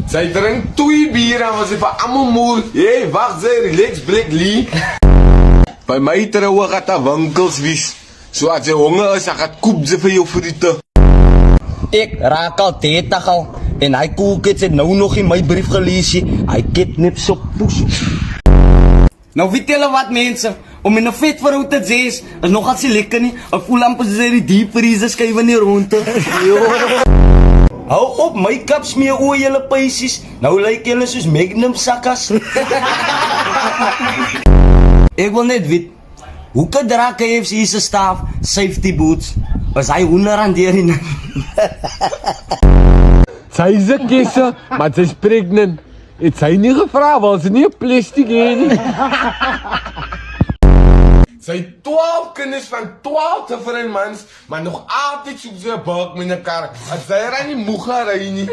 Zij drinkt 2 bier en was even allemaal moe. Hé, wacht, zij, relax, blik, Lee. Bij mij trouwen gaat dat winkels wees. So as jy honger is, ek het koop ze vir jou friete. Ek raak al 30 al. En hy koelkits het nou nog in my brief gelees. Hy kidnap so poes. Nou weet julle wat mense, om in 'n vet vrou te sê is nog as lekker nie. 'n voel amper soos hy die diep vriezer skuif in die ronde. Hou op, my kap smeer oor julle pysies. Nou lyk julle soos Magnum sakkas. Ek wil net weet, hoe kan dra KFC se staf safety boots? Was hy R100 hierin? Sy is 'n kisse, maar sy is pregnant. Het sy nie gevra, want sy nie 'n plastic hê nie. Sy het 12 kinders van 12 different mans, maar nog altyd soek sy 'n buik met 'n kar. As sy ry nie moeg ry nie.